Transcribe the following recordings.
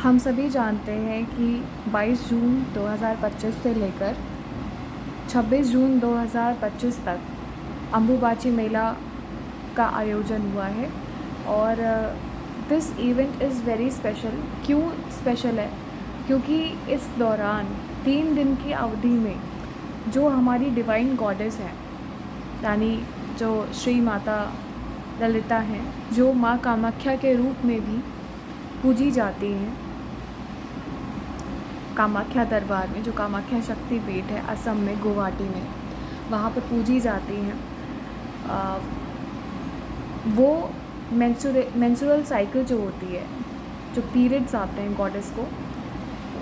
हम सभी जानते हैं कि 22 जून 2025 से लेकर 26 जून 2025 तक अम्बुबाची मेला का आयोजन हुआ है और this event is very special. क्यों स्पेशल है? क्योंकि इस दौरान 3 दिन की अवधि में जो हमारी डिवाइन गॉडेस हैं, यानी जो श्री माता ललिता हैं, जो माँ कामाख्या के रूप में भी पूजी जाती हैं कामाख्या दरबार में, जो कामाख्या शक्तिपीठ है असम में, गुवाहाटी में, वहाँ पर पूजी जाती हैं। वो मेंस्ट्रुअल साइकिल जो होती है, जो पीरियड्स आते हैं गॉडेस को,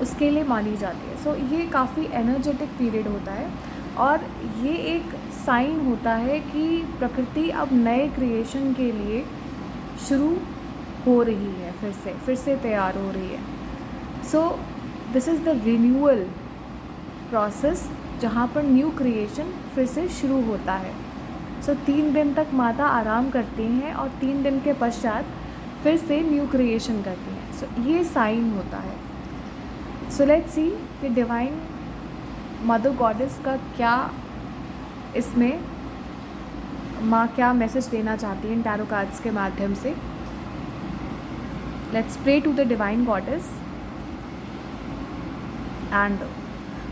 उसके लिए मानी जाती है। सो ये काफ़ी एनर्जेटिक पीरियड होता है और ये एक साइन होता है कि प्रकृति अब नए क्रिएशन के लिए शुरू हो रही है, फिर से तैयार हो रही है। So this is the renewal process, जहाँ पर न्यू क्रिएशन फिर से शुरू होता है। सो 3 दिन तक माता आराम करती हैं और 3 दिन के पश्चात फिर से न्यू क्रिएशन करती हैं। सो ये साइन होता है। सो लेट्स सी कि डिवाइन मदर गॉडेस का क्या, इसमें माँ क्या मैसेज देना चाहती हैं टैरो कार्ड्स के माध्यम से। Let's pray to the divine goddess and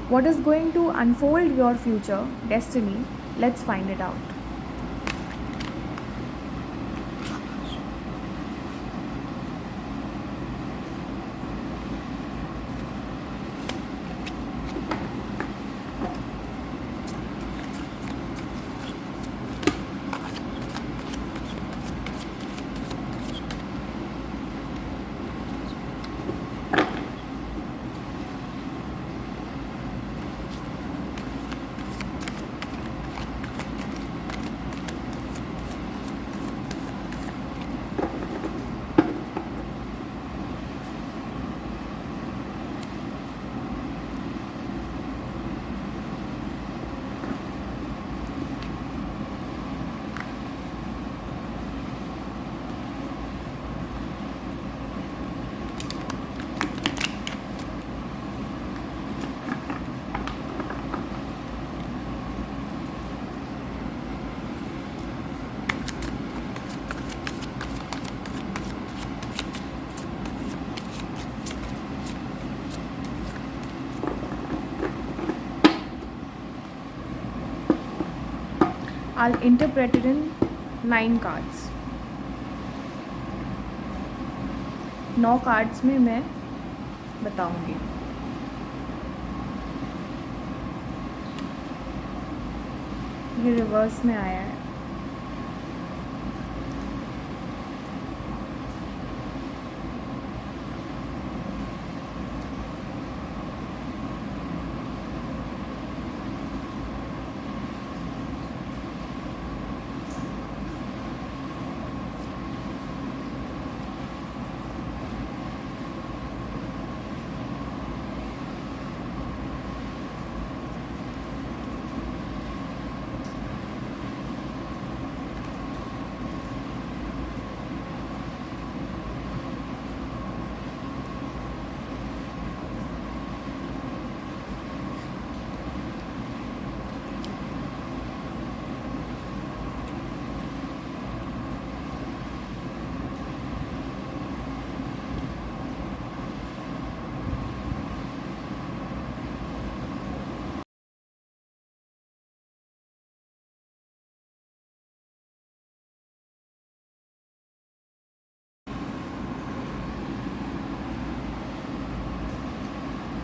what is going to unfold your future destiny. Let's find it out. I'll interpret it in 9 cards. 9 cards में मैं बताऊंगी। ये रिवर्स में आया है।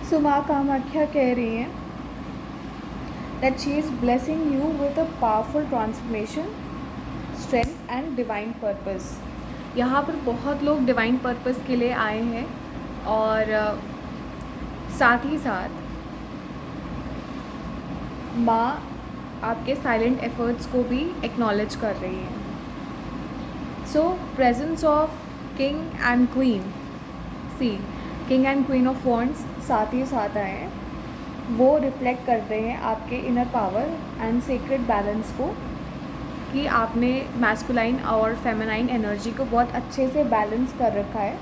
सो माँ कामाख्या कह रही हैं that she is blessing you with a powerful transformation, strength and divine purpose. यहाँ पर बहुत लोग डिवाइन पर्पस के लिए आए हैं और साथ ही साथ माँ आपके साइलेंट एफर्ट्स को भी एक्नॉलेज कर रही है। So presence of king and queen, see king and queen of wands साथ ही साथ आए हैं। वो रिफ्लेक्ट करते हैं आपके inner power and secret balance को, कि आपने मैस्कुलाइन और फेमिनाइन एनर्जी को बहुत अच्छे से बैलेंस कर रखा है,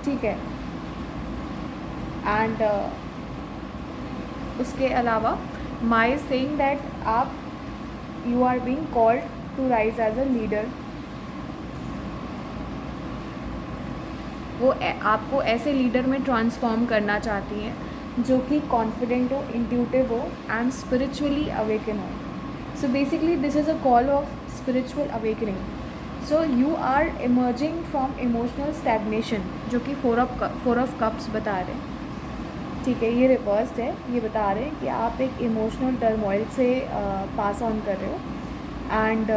ठीक है। एंड उसके अलावा माई सेइंग दैट आप you are being called to rise as a leader. वो आपको ऐसे लीडर में ट्रांसफॉर्म करना चाहती हैं जो कि कॉन्फिडेंट हो, इंट्यूटिव हो एंड स्पिरिचुअली अवेकन हो। So basically this is a call of spiritual awakening. So you are emerging from emotional stagnation, जो कि फोर ऑफ कप्स बता रहे हैं। ठीक है, ये रिवर्स्ड है, ये बता रहे हैं कि आप एक इमोशनल टर्मोइल से पास ऑन कर रहे हो एंड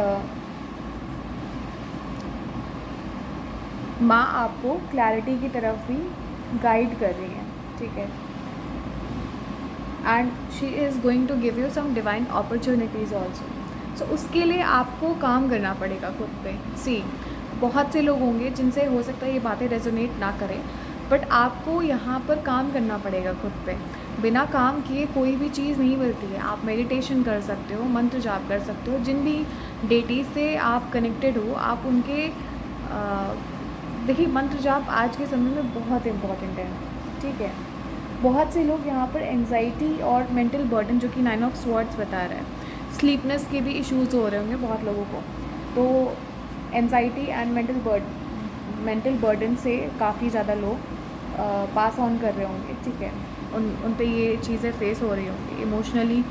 माँ आपको क्लैरिटी की तरफ भी गाइड कर रही है। ठीक है, and she is going to give you some divine opportunities also. So उसके लिए आपको काम करना पड़ेगा खुद पे। सी, बहुत से लोग होंगे जिनसे हो सकता है ये बातें रेजोनेट ना करें, बट आपको यहाँ पर काम करना पड़ेगा खुद पे। बिना काम किए कोई भी चीज़ नहीं मिलती है। आप मेडिटेशन कर सकते हो, मंत्र जाप कर सकते हो, जिन भी डेटीज़ से आप कनेक्टेड हो आप उनके देखिए मंत्र जाप आज के समय में बहुत इम्पॉर्टेंट है। ठीक है, बहुत से लोग यहाँ पर एंजाइटी और मेंटल बर्डन, जो कि 9 ऑफ स्वॉर्ड्स बता रहा है, स्लीपनेस के भी इश्यूज़ हो रहे होंगे बहुत लोगों को। तो एंजाइटी एंड मेंटल बर्डन से काफ़ी ज़्यादा लोग पास ऑन कर रहे होंगे। ठीक है, उन पे ये चीज़ें फेस हो रही होंगी इमोशनली,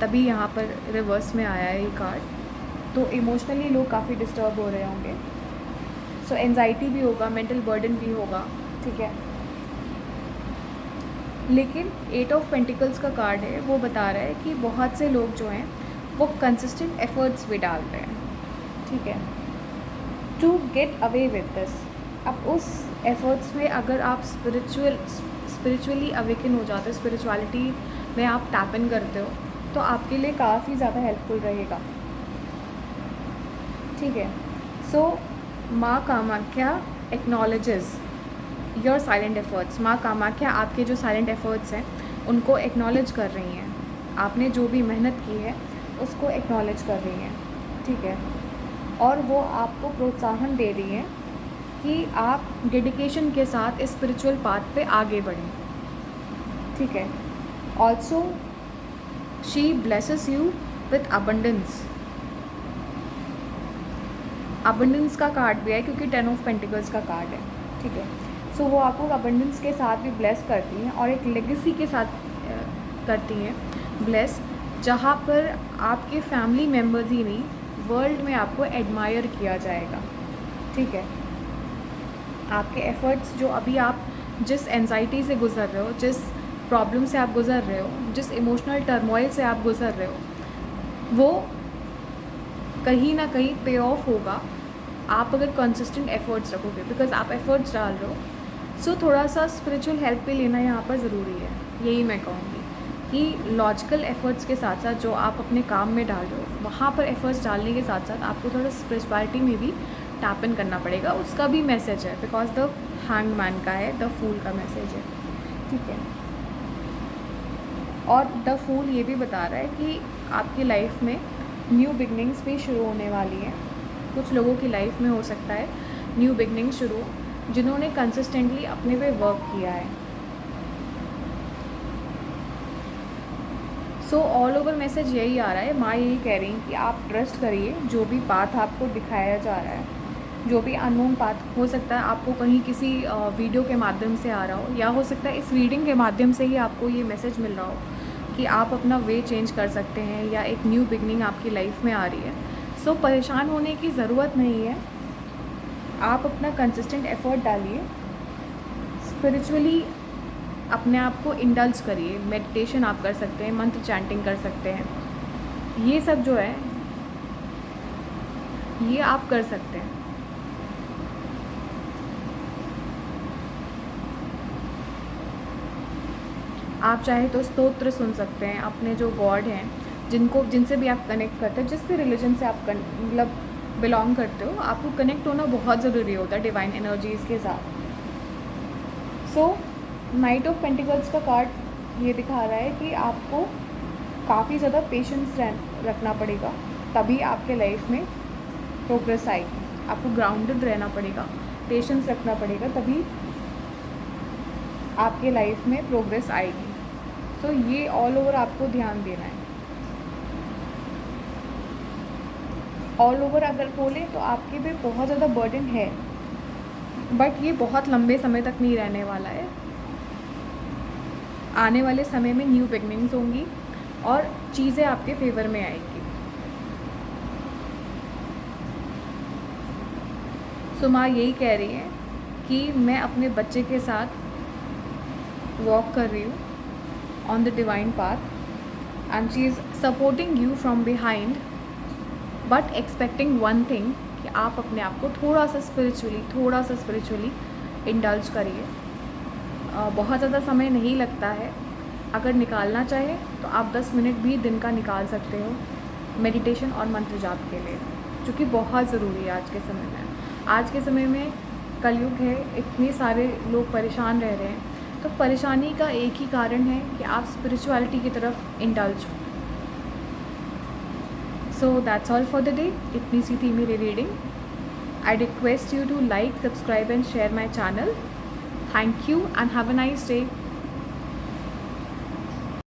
तभी यहाँ पर रिवर्स में आया है ये कार्ड। तो इमोशनली लोग काफ़ी डिस्टर्ब हो रहे होंगे। सो एंजाइटी भी होगा, मेंटल बर्डन भी होगा। ठीक है, लेकिन 8 ऑफ पेंटिकल्स का कार्ड है, वो बता रहा है कि बहुत से लोग जो हैं वो कंसिस्टेंट एफर्ट्स भी डाल रहे हैं। ठीक है, to get away with this. अब उस एफर्ट्स में अगर आप स्पिरिचुअली अवेकन हो जाते हो, स्पिरिचुअलिटी में आप टैप इन करते हो, तो आपके लिए काफ़ी ज़्यादा हेल्पफुल रहेगा। ठीक है, सो माँ Kamakhya acknowledges your silent efforts. माँ कामाख्या आपके जो साइलेंट एफर्ट्स हैं उनको एक्नॉलेज कर रही हैं। आपने जो भी मेहनत की है उसको एक्नॉलेज कर रही हैं। ठीक है, और वो आपको प्रोत्साहन दे रही हैं कि आप डेडिकेशन के साथ इस स्पिरिचुअल पाथ पे आगे बढ़ें। ठीक है, also she blesses you with abundance. Abundance का कार्ड भी है क्योंकि 10 ऑफ पेंटिकल्स का कार्ड है। ठीक है, सो वो आपको अबंडेंस के साथ भी ब्लेस करती हैं और एक लेगेसी के साथ करती हैं ब्लेस, जहाँ पर आपके फैमिली मेम्बर्स ही नहीं, वर्ल्ड में आपको एडमायर किया जाएगा। ठीक है, आपके एफ़र्ट्स जो अभी आप जिस एंजाइटी से गुज़र रहे हो, जिस प्रॉब्लम से आप गुज़र रहे हो, जिस इमोशनल टर्मोइल से आप गुज़र रहे हो, वो कहीं ना कहीं पे ऑफ होगा आप अगर कंसिस्टेंट एफ़र्ट्स रखोगे, बिकॉज आप एफ़र्ट्स डाल रहे हो। सो थोड़ा सा स्पिरिचुअल हेल्प भी लेना यहाँ पर ज़रूरी है। यही मैं कहूँगी कि लॉजिकल एफ़र्ट्स के साथ साथ जो आप अपने काम में डाल रहे हो, वहाँ पर एफ़र्ट्स डालने के साथ साथ आपको थोड़ा स्पिरिचुअलिटी में भी टैप इन करना पड़ेगा। उसका भी मैसेज है, बिकॉज द हैंग्ड मैन का है, द फूल का मैसेज है। ठीक है, और द फूल ये भी बता रहा है कि आपकी लाइफ में न्यू बिगनिंग्स भी शुरू होने वाली हैं। कुछ लोगों की लाइफ में हो सकता है न्यू बिगनिंग शुरू, जिन्होंने कंसिस्टेंटली अपने पे वर्क किया है। सो ऑल ओवर मैसेज यही आ रहा है, माँ यही कह रही हैं कि आप ट्रस्ट करिए जो भी पाथ आपको दिखाया जा रहा है, जो भी अननोन पाथ हो सकता है आपको कहीं किसी वीडियो के माध्यम से आ रहा हो, या हो सकता है इस रीडिंग के माध्यम से ही आपको ये मैसेज मिल रहा हो कि आप अपना वे चेंज कर सकते हैं या एक न्यू बिगनिंग आपकी लाइफ में आ रही है। सो परेशान होने की ज़रूरत नहीं है, आप अपना कंसिस्टेंट एफर्ट डालिए, स्पिरिचुअली अपने आप को इंडल्ज करिए। मेडिटेशन आप कर सकते हैं, मंत्र चैंटिंग कर सकते हैं, ये सब जो है ये आप कर सकते हैं। आप चाहे तो स्तोत्र सुन सकते हैं, अपने जो गॉड हैं जिनसे भी आप कनेक्ट करते हैं, जिस भी रिलीजन से आप मतलब बिलोंग करते हो, आपको कनेक्ट होना बहुत ज़रूरी होता है डिवाइन एनर्जीज़ के साथ। सो नाइट ऑफ पेंटिकल्स का कार्ड ये दिखा रहा है कि आपको काफ़ी ज़्यादा पेशेंस रखना पड़ेगा, तभी आपके लाइफ में प्रोग्रेस आएगी। आपको ग्राउंडेड रहना पड़ेगा, पेशेंस रखना पड़ेगा, तभी आपके लाइफ में प्रोग्रेस आएगी। सो ये ऑल ओवर आपको ध्यान देना है। ऑल ओवर अगर बोलें तो आपके पे बहुत ज़्यादा बर्डन है, बट ये बहुत लंबे समय तक नहीं रहने वाला है। आने वाले समय में न्यू बिगनिंग्स होंगी और चीज़ें आपके फेवर में आएगी। सो माँ यही कह रही है कि मैं अपने बच्चे के साथ वॉक कर रही हूँ on the divine path and she is supporting you from behind, but expecting one thing कि आप अपने आप को थोड़ा सा स्पिरिचुअली इंडल्ज करिए। बहुत ज़्यादा समय नहीं लगता है। अगर निकालना चाहे तो आप 10 मिनट भी दिन का निकाल सकते हो मेडिटेशन और मंत्र जाप के लिए, जो कि बहुत ज़रूरी है आज के समय में। आज के समय में कलयुग है, इतने सारे लोग परेशान रह रहे हैं, तो परेशानी का एक ही कारण है कि आप स्पिरिचुअलिटी की तरफ इंडल्ज हो। So that's all for the day. इतनी सी थी मेरी reading. I request you to like, subscribe and share my channel. Thank you and have a nice day.